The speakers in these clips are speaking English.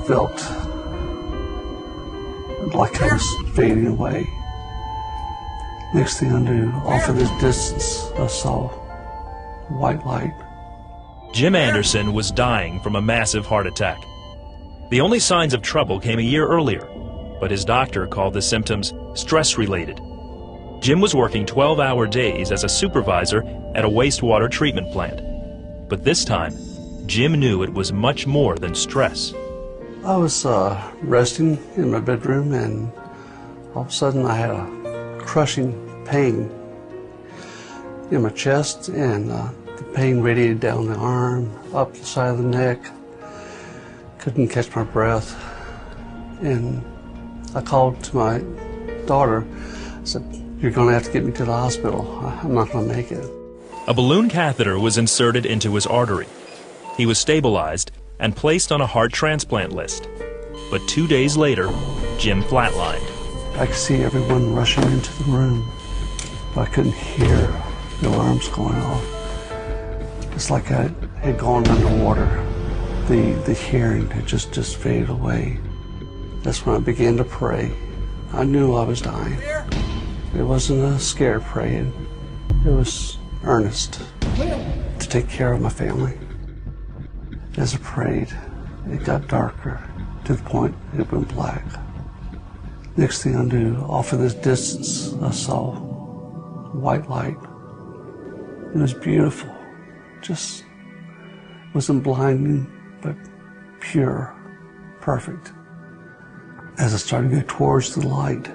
felt like I was fading away. Next thing I knew, off in the distance, I saw white light. Jim Anderson was dying from a massive heart attack. The only signs of trouble came a year earlier, but his doctor called the symptoms stress-related. Jim was working 12-hour days as a supervisor at a wastewater treatment plant. But this time, Jim knew it was much more than stress. I was resting in my bedroom, and all of a sudden I had a crushing pain in my chest, and the pain radiated down the arm, up the side of the neck. Couldn't catch my breath, and I called to my daughter. I said, "You're going to have to get me to the hospital. I'm not going to make it." A balloon catheter was inserted into his artery. He was stabilized and placed on a heart transplant list. But 2 days later, Jim flatlined. I could see everyone rushing into the room, but I couldn't hear the alarms going off. It's like I had gone underwater. The hearing had just faded away. That's when I began to pray. I knew I was dying. It wasn't a scared praying. It was earnest to take care of my family. As I prayed, it got darker to the point it went black. Next thing I knew, off in the distance, I saw white light. It was beautiful. Just wasn't blinding, but pure, perfect. As I started to go towards the light,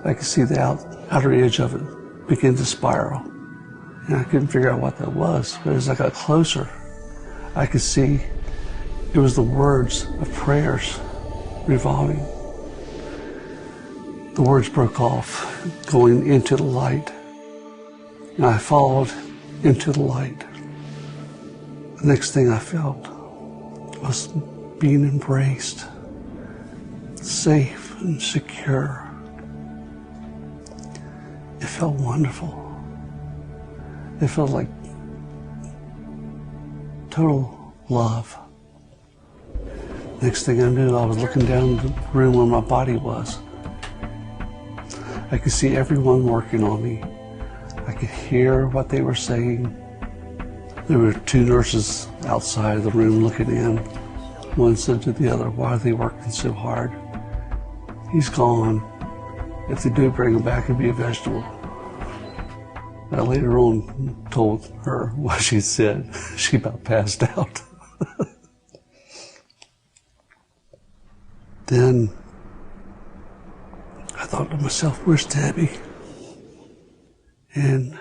I could see the outer edge of it begin to spiral. And I couldn't figure out what that was, but as I got closer, I could see it was the words of prayers revolving. The words broke off, going into the light, and I followed into the light. The next thing I felt was being embraced, safe and secure. It felt wonderful. It felt like total love. Next thing I knew, I was looking down the room where my body was. I could see everyone working on me. I could hear what they were saying. There were two nurses outside of the room looking in. One said to the other, "Why are they working so hard? He's gone. If they do bring him back, he'll be a vegetable." I later on told her what she said. She about passed out. Then I thought to myself, "Where's Debbie?" And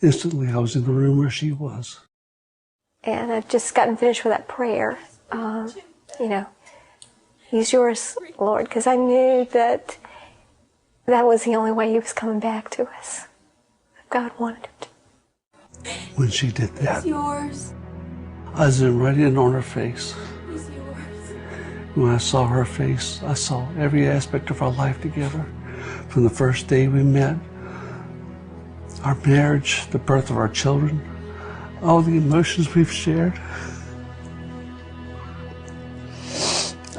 instantly I was in the room where she was. And I've just gotten finished with that prayer. He's yours, Lord, because I knew that was the only way he was coming back to us. God wanted it. When she did that, It's yours. I zoomed right in on her face. It's yours. When I saw her face, I saw every aspect of our life together. From the first day we met, our marriage, the birth of our children, all the emotions we've shared.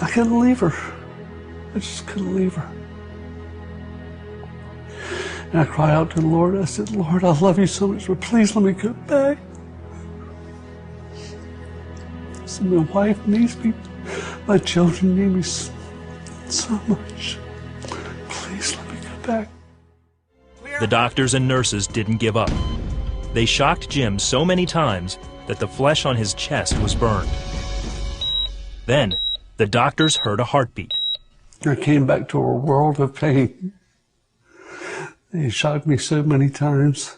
I couldn't leave her. I just couldn't leave her. And I cried out to the Lord. I said, "Lord, I love you so much, but please let me go back." I said, "My wife needs me. My children need me so much. Please let me go back." The doctors and nurses didn't give up. They shocked Jim so many times that the flesh on his chest was burned. Then, the doctors heard a heartbeat. I came back to a world of pain. They shocked me so many times.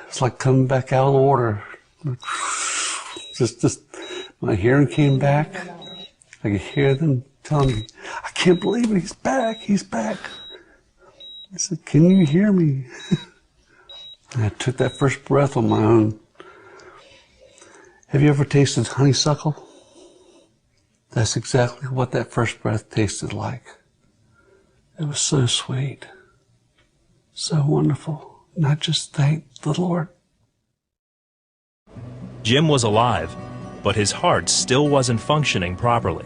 It's like coming back out of the water. Just my hearing came back. I could hear them telling me, "I can't believe it, he's back, he's back." I said, "Can you hear me?" And I took that first breath on my own. Have you ever tasted honeysuckle? That's exactly what that first breath tasted like. It was so sweet, so wonderful, and I just thanked the Lord. Jim was alive, but his heart still wasn't functioning properly.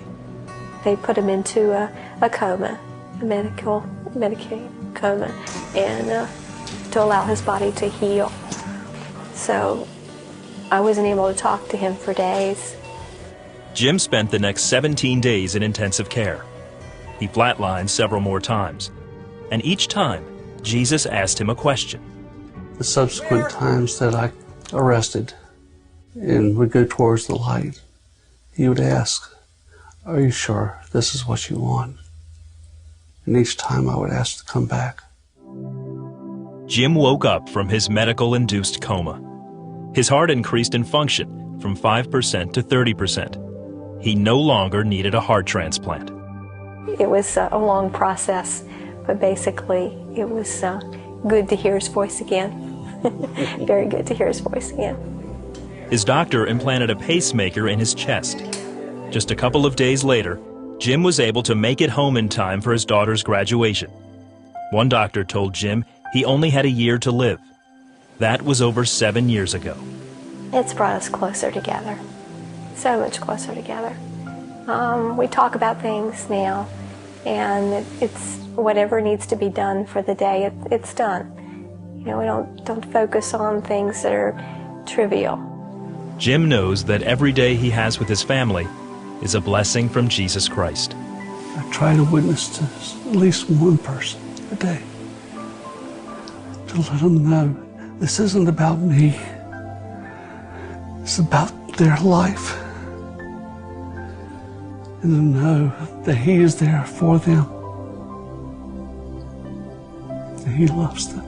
They put him into a coma, a Medicaid coma, and to allow his body to heal. So I wasn't able to talk to him for days. Jim spent the next 17 days in intensive care. He flatlined several more times, and each time, Jesus asked him a question. The subsequent times that I arrested and would go towards the light, he would ask, "Are you sure this is what you want?" And each time I would ask to come back. Jim woke up from his medical-induced coma. His heart increased in function from 5% to 30%. He no longer needed a heart transplant. It was a long process, but basically it was good to hear his voice again. Very good to hear his voice again. His doctor implanted a pacemaker in his chest. Just a couple of days later, Jim was able to make it home in time for his daughter's graduation. One doctor told Jim he only had a year to live. That was over 7 years ago. It's brought us closer together, so much closer together. We talk about things now, and it's whatever needs to be done for the day, it's done. You know, we don't focus on things that are trivial. Jim knows that every day he has with his family is a blessing from Jesus Christ. I try to witness to at least one person a day, to let them know this isn't about me. It's about their life. And to know that He is there for them. And He loves them.